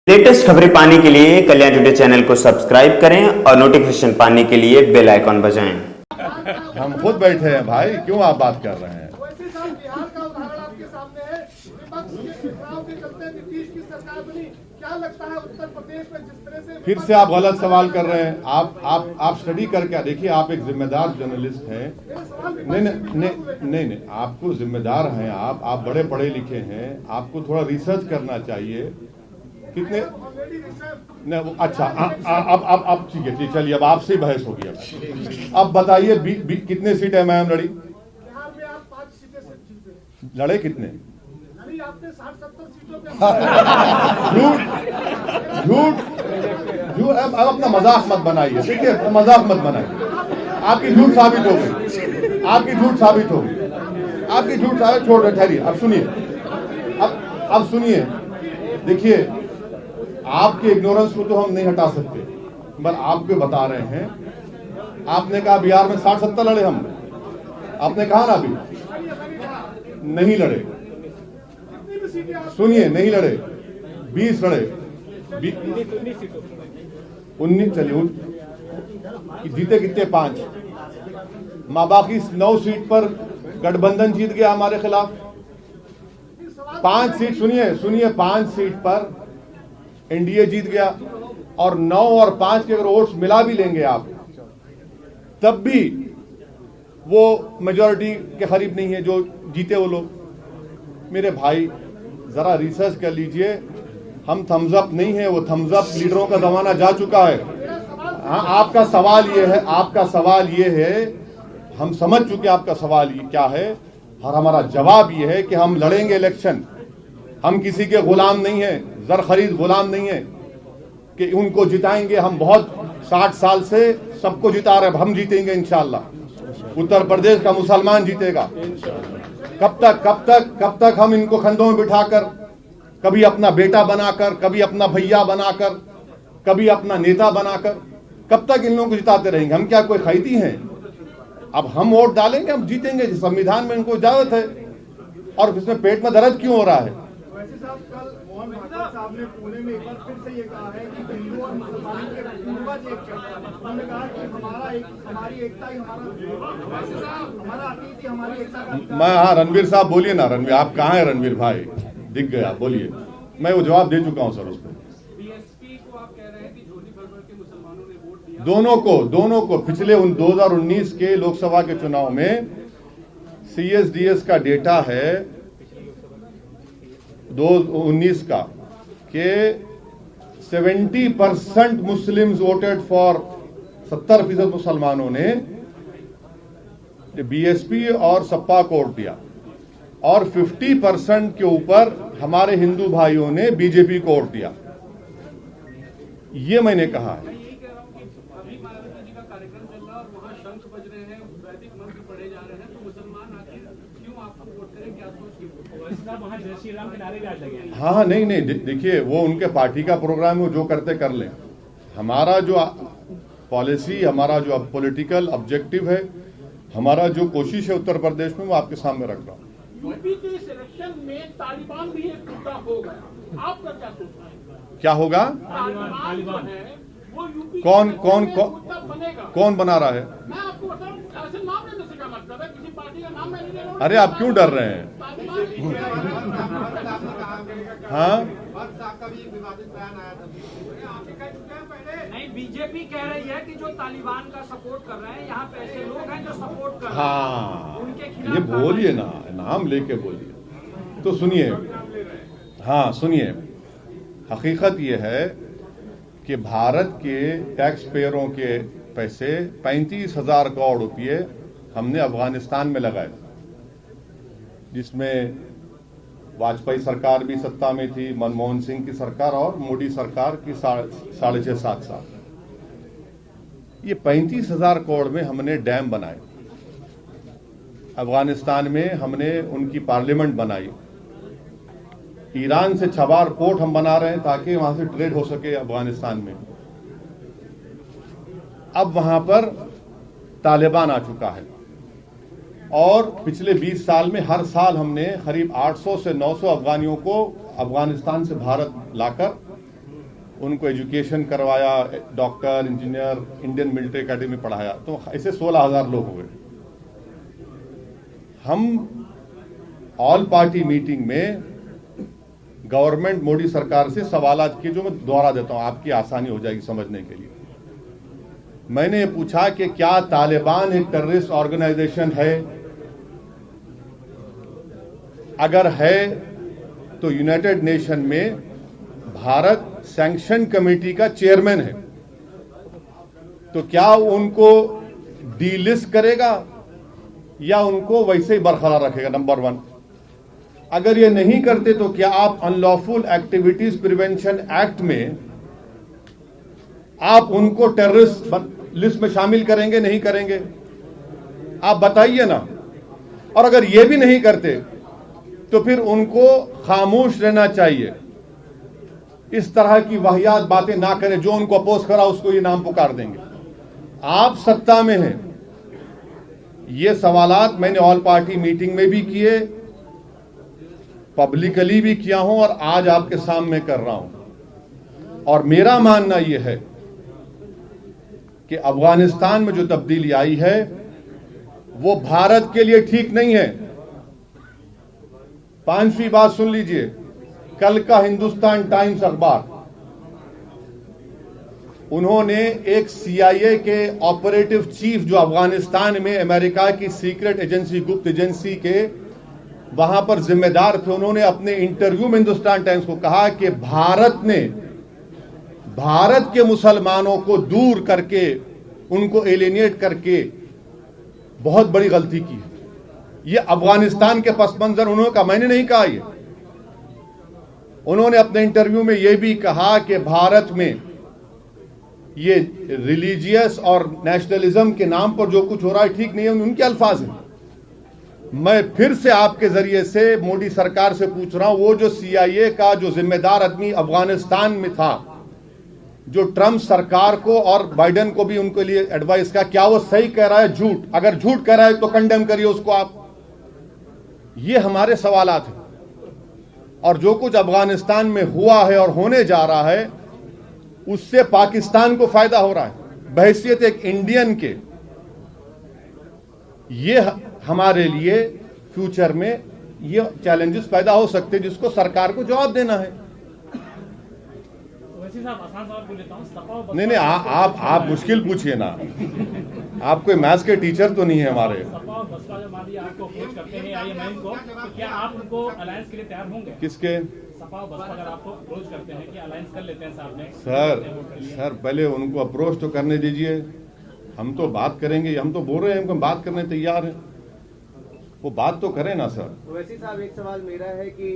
Latest खबरें पाने के लिए कल्याण टुडे चैनल को सब्सक्राइब करें और नोटिफिकेशन पाने के लिए बेल आइकॉन बजाएं। हम खुद बैठे हैं भाई, क्यों आप बात कर रहे हैं? वैसे साहब, बिहार का उदाहरण आपके सामने है। विपक्ष के चुनाव के चलते नीतीश की सरकार बनी। क्या लगता है उत्तर प्रदेश में जिस तरह से फिर से आप गलत सवाल कर रहे हैं। आप स्टडी करके देखिए, आप एक जिम्मेदार जर्नलिस्ट हैं। नहीं, आपको जिम्मेदार हैं आप बड़े पढ़े लिखे हैं, आपको थोड़ा रिसर्च करना चाहिए। कितने नहीं वो अच्छा अब ठीक है, चलिए अब आपसे ही बहस हो गया। अब बताइए कितने सीट एमआईएम लड़ी? बिहार में आप 5 सीटें से जीते। लड़े कितने? लड़ी आपने 60-70 सीटों पे। झूठ अब अपना मजाक मत बनाइए, ठीक है? मजाक मत बनाइए। आपकी झूठ साबित हो गई, आपकी झूठ साबित हो गई, आपकी झूठ साबित। छोड़ दे, ठहरिए। अब सुनिए, अब सुनिए। देखिए, आपके इग्नोरेंस को तो हम नहीं हटा सकते, पर आपको बता रहे हैं। आपने कहा बिहार में 60-70 लड़े हम, आपने कहा ना अभी नहीं लड़े। सुनिए, नहीं लड़े, 20 लड़े, 19। चलिए जीते कितने? 5। माँ बाकी 9 सीट पर गठबंधन जीत गया हमारे खिलाफ। 5 सीट, सुनिए 5 सीट पर एनडीए जीत गया, और 9 और 5 के अगर वोट्स मिला भी लेंगे आप, तब भी वो मेजॉरिटी के करीब नहीं है जो जीते वो लोग। मेरे भाई जरा रिसर्च कर लीजिए। हम थम्स अप नहीं है, वो थम्स अप लीडरों का जमाना जा चुका है। हाँ, आपका सवाल ये है, हम समझ चुके आपका सवाल ये क्या है, और हमारा जवाब ये है कि हम लड़ेंगे इलेक्शन। हम किसी के गुलाम नहीं है, जर खरीद गुलाम नहीं है कि उनको जिताएंगे। हम बहुत 60 साल से सबको जिता रहे, हम जीतेंगे इंशाअल्लाह। उत्तर प्रदेश का मुसलमान जीतेगा। कब तक हम इनको कंधों में बिठाकर, कभी अपना बेटा बनाकर, कभी अपना भैया बनाकर, कभी अपना नेता बनाकर, कब तक इन लोगों को जिताते रहेंगे? हम क्या कोई खैदी हैं? अब हम वोट डालेंगे, हम जीतेंगे। संविधान में इनको इजाजत है, और इसमें पेट में दर्द क्यों हो रहा है? वैसे साहब, कल मोहन भागवत साहब ने पुणे में एक बार फिर से ये कहा है कि हिंदू और मुसलमानों के पूर्वज एक थे। उन्होंने कहा कि हमारी एकता ही हमारा अतीत ही हमारी एकता का। मैं हाँ, रणवीर साहब बोलिए ना। रणवीर, आप कहाँ हैं? रणवीर भाई दिख गया, बोलिए। मैं वो जवाब दे चुका हूँ सर उस पर। बीएसपी को आप कह रहे हैं कि झोली भर के मुसलमानों ने वोट दिया। दोनों को पिछले 2019 के लोकसभा के चुनाव में सीएसडीएस का डेटा है 2019 का कि 70% मुस्लिम्स वोटेड फॉर, 70% मुसलमानों ने बीएसपी और सपा को वोट दिया, और 50% के ऊपर हमारे हिंदू भाइयों ने बीजेपी को वोट दिया। ये मैंने कहा है। यही कह रहा हूं कि अभी मायावती जी का कार्यक्रम चल रहा है और वहां शंख बज रहे हैं, वैदिक मंत्र पढ़े जा रहे हैं, तो मुसलमान आखिर क्यों आपको वोट करें? क्या सोच के वोट? वहां जय श्री राम के नारे भी आज लगे हैं। हाँ, नहीं, देखिए, वो उनके पार्टी का प्रोग्राम है, जो करते कर लें। हमारा जो पॉलिसी, हमारा जो पॉलिटिकल ऑब्जेक्टिव है, हमारा जो कोशिश है उत्तर प्रदेश में, वो आपके सामने रख रहा हूँ। यूपी के इलेक्शन में तालिबान भी एक मुद्दा हो गया। आपका क्या सोचना है? क्या होगा? तालिबान है वो यूपी कौन बना रहा है? मैं आपको बताऊं, ऐसे नाम लेने से क्या मतलब है? किसी पार्टी का नाम मैं नहीं ले रहा हूं। अरे आप क्यों डर रहे हैं? हाँ, नहीं, बीजेपी कह रही है कि जो तालिबान का सपोर्ट कर रहे हैं, यहाँ पे ऐसे लोग हैं जो सपोर्ट कर रहे हैं। हाँ, उनके खिलाफ ये बोलिए ना, नाम लेके बोलिए। तो सुनिए, हाँ सुनिए, हकीकत ये है कि भारत के टैक्स पेयरों के पैसे 35,000 करोड़ रुपये हमने अफगानिस्तान में लगाए, जिसमें वाजपेयी सरकार भी सत्ता में थी, मनमोहन सिंह की सरकार और मोदी सरकार की 6.5-7 साल। ये 35,000 करोड़ में हमने डैम बनाए, अफगानिस्तान में हमने उनकी पार्लियामेंट बनाई, ईरान से छबार पोर्ट हम बना रहे हैं ताकि वहां से ट्रेड हो सके अफगानिस्तान में। अब वहां पर तालिबान आ चुका है, और पिछले 20 साल में हर साल हमने करीब 800 से 900 अफगानियों को अफगानिस्तान से भारत लाकर उनको एजुकेशन करवाया, doctor, engineer, Indian military academy पढ़ाया, तो ऐसे 16,000 लोग हुए। हम ऑल पार्टी मीटिंग में गवर्नमेंट मोदी सरकार से सवालात किए, जो मैं दोहरा देता हूं, आपकी आसानी हो जाएगी समझने के लिए। मैंने ये पूछा कि क्या तालिबान एक टेररिस्ट ऑर्गेनाइजेशन है? अगर है तो यूनाइटेड नेशन में भारत सैंक्शन कमेटी का चेयरमैन है, तो क्या उनको डीलिस्ट करेगा या उनको वैसे ही बरकरार रखेगा? नंबर 1। अगर ये नहीं करते तो क्या आप अनलॉफुल एक्टिविटीज प्रिवेंशन एक्ट में आप उनको टेररिस्ट लिस्ट में शामिल करेंगे, नहीं करेंगे? आप बताइए ना। और अगर ये भी नहीं करते तो फिर उनको खामोश रहना चाहिए, इस तरह की वाहियात बातें ना करें। जो उनको अपोज करा उसको ये नाम पुकार देंगे। आप सत्ता में हैं। ये सवालात मैंने ऑल पार्टी मीटिंग में भी किए, पब्लिकली भी किया हूं और आज आपके सामने कर रहा हूं। और मेरा मानना यह है कि अफगानिस्तान में जो तब्दीली आई है वो भारत के लिए ठीक नहीं है। 5वीं बात सुन लीजिए, कल का हिंदुस्तान टाइम्स अखबार, उन्होंने एक CIA के ऑपरेटिव चीफ जो अफगानिस्तान में अमेरिका की सीक्रेट एजेंसी, गुप्त एजेंसी के वहां पर जिम्मेदार थे, उन्होंने अपने इंटरव्यू में हिंदुस्तान टाइम्स को कहा कि भारत ने भारत के मुसलमानों को दूर करके, उनको एलिनेट करके बहुत बड़ी गलती की है। ये अफगानिस्तान के पस मंजर उन्होंने कहा, मैंने नहीं कहा। ये उन्होंने अपने इंटरव्यू में यह भी कहा कि भारत में ये रिलीजियस और नेशनलिज्म के नाम पर जो कुछ हो रहा है ठीक नहीं है। उनके अल्फाज हैं। मैं फिर से आपके जरिए से मोदी सरकार से पूछ रहा हूं, वो जो CIA का जो जिम्मेदार आदमी अफगानिस्तान में था, जो ट्रंप सरकार को और बाइडेन को भी उनके लिए एडवाइस का, क्या वो सही कह रहा है, झूठ? अगर झूठ कह रहा है तो कंडेम करिए उसको आप। ये हमारे सवालात हैं। और जो कुछ अफगानिस्तान में हुआ है और होने जा रहा है, उससे पाकिस्तान को फायदा हो रहा है। बहैसियत एक इंडियन के, ये हमारे लिए फ्यूचर में ये चैलेंजेस पैदा हो सकते हैं, जिसको सरकार को जवाब देना है। वैसे साहब आसान सवाल पूछ लेता हूं, सपा और नहीं, आप मुश्किल पूछिए ना। आप कोई मैथ्स के टीचर तो नहीं है हमारे। सपा और बसपा जब मान लिया आपको अप्रोच करते हैं IMM को, तो क्या आप उनको अलायंस के लिए तैयार होंगे? किसके? सपा और बसपा अगर आपको अप्रोच करते हैं कि अलायंस कर लेते हैं साथ में? सर पहले उनको अप्रोच तो करने दीजिए, हम तो बात करेंगे। हम तो बोल रहे हैं हम बात करने तैयार हैं, वो बात तो करें ना सर। वैसे साहब एक सवाल मेरा है कि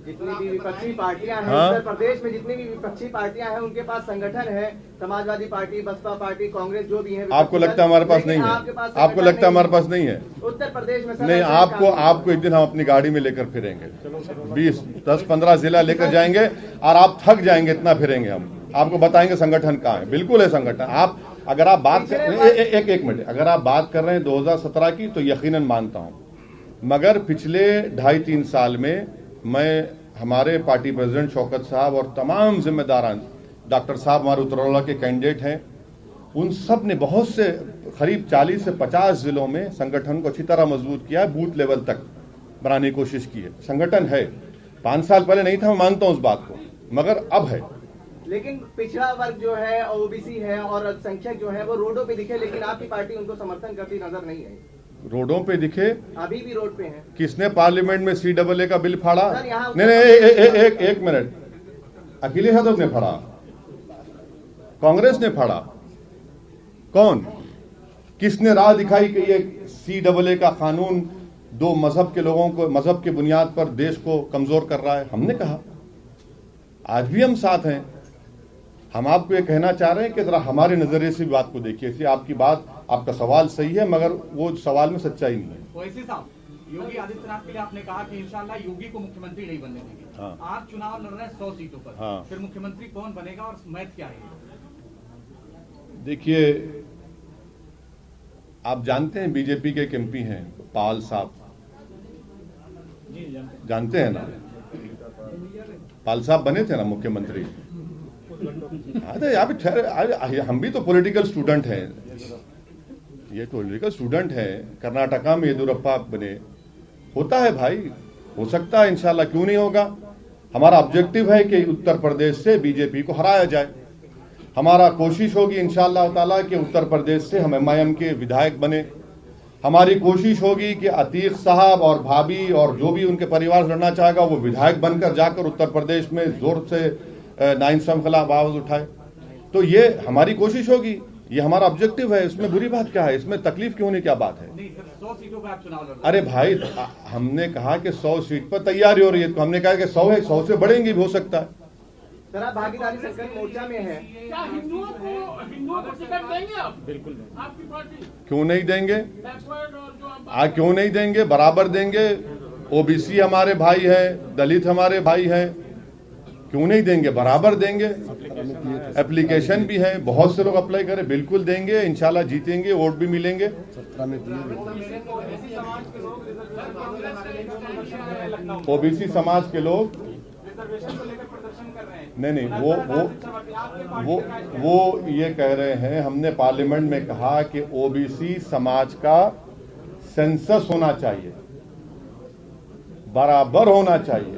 जितनी भी विपक्षी पार्टियां हैं, हाँ? उत्तर प्रदेश में जितनी भी विपक्षी पार्टियां हैं, उनके पास संगठन है, समाजवादी पार्टी, बसपा पार्टी, कांग्रेस, जो भी है। आपको लगता है हमारे पास नहीं है? आपको लगता है हमारे पास नहीं है? उत्तर प्रदेश में नहीं, आपको एक दिन हम अपनी गाड़ी में लेकर फिरेंगे, 20, 10, 15 जिला लेकर जाएंगे और आप थक जाएंगे, इतना फिरेंगे हम। आपको बताएंगे संगठन कहाँ है। बिल्कुल है संगठन। आप अगर आप बात कर एक मिनट, अगर आप बात कर रहे हैं 2017 की तो यकीनन मानता हूं, मगर पिछले 2.5-3 साल में मैं, हमारे पार्टी प्रेसिडेंट शौकत साहब और तमाम जिम्मेदारान, डॉक्टर साहब हमारे उत्तरौला के कैंडिडेट हैं, उन सब ने बहुत से करीब 40 से 50 जिलों में संगठन को अच्छी तरह मजबूत किया है, बूथ लेवल तक बनाने की कोशिश की है। संगठन है। 5 साल पहले नहीं था, मैं मानता हूं उस बात को, मगर अब है। लेकिन पिछड़ा वर्ग जो है, OBC है और अल्पसंख्यक जो है, वो रोडों पे दिखे, लेकिन आपकी पार्टी उनको समर्थन करती नजर नहीं आई। रोडों पे दिखे? अभी भी रोड पे हैं। किसने पार्लियामेंट में CAA का बिल फाड़ा? सर, यहाँ नहीं, एक मिनट, अखिलेश यादव ने फाड़ा, कांग्रेस ने फाड़ा? कौन? किसने राह दिखाई कि ये CAA का कानून 2 मजहब के लोगों को, मजहब के बुनियाद पर देश को कमजोर कर रहा है? हमने कहा। आज भी हम साथ हैं। हम आपको ये कहना चाह रहे हैं कि जरा हमारे नजरिए से भी बात को देखिए। इसलिए आपकी बात, आपका सवाल सही है, मगर वो सवाल में सच्चाई नहीं है। वैसे साहब, योगी आदित्यनाथ के लिए आपने कहा कि इंशाल्लाह योगी को मुख्यमंत्री नहीं बनने देंगे। हाँ। आप चुनाव लड़ रहे हैं 100 सीटों पर। हाँ। फिर मुख्यमंत्री कौन बनेगा और मैथ क्या है? देखिए, आप जानते हैं बीजेपी के एक MP हैं, पाल साहब, जानते हैं ना? पाल साहब बने थे ना मुख्यमंत्री। हाँ तो यहाँ पे ठहरे, हम भी तो पॉलिटिकल स्टूडेंट हैं, ये पॉलिटिकल स्टूडेंट है। कर्नाटका में येदियुरप्पा बने, होता है भाई, हो सकता है, इंशाल्लाह क्यों नहीं होगा। हमारा ऑब्जेक्टिव है कि उत्तर प्रदेश से बीजेपी को हराया जाए। हमारा कोशिश होगी इंशाल्लाह ताला कि उत्तर प्रदेश से हम एमआईएम के विधायक बने। हमारी कोशिश होगी कि अतीक साहब और भाभी और जो भी उनके परिवार से लड़ना चाहेगा वो विधायक बनकर जाकर उत्तर प्रदेश में जोर से नाइंसाफ के खिलाफ आवाज उठाए। तो ये हमारी कोशिश होगी, ये हमारा ऑब्जेक्टिव है। इसमें बुरी बात क्या है, इसमें तकलीफ क्यों होने क्या बात है। नहीं सर, 100 सीटों पर आप चुनाव लड़ रहे हैं। अरे भाई, हमने कहा कि 100 सीट पर तैयारी हो रही है, तो हमने कहा कि 100 है, 100 से बढ़ेंगी भी हो सकता है। सर आप भागीदारी संकल्प मोर्चा में है, क्या हिंदुओं को टिकट देंगे आप? बिल्कुल आपकी पार्टी क्यों नहीं देंगे, बैकवर्ड और जो आप आज क्यों नहीं देंगे, बराबर देंगे। ओबीसी हमारे भाई हैं, दलित हमारे भाई हैं, क्यों नहीं देंगे, बराबर देंगे। एप्लीकेशन भी है, बहुत से लोग अप्लाई करें, बिल्कुल देंगे, इंशाल्लाह जीतेंगे, वोट भी मिलेंगे। ओबीसी समाज के लोग रिजर्वेशन को लेकर प्रदर्शन कर रहे हैं। नहीं, वो ये कह रहे हैं, हमने पार्लियामेंट में कहा कि ओबीसी समाज का सेंसस होना चाहिए, बराबर होना चाहिए।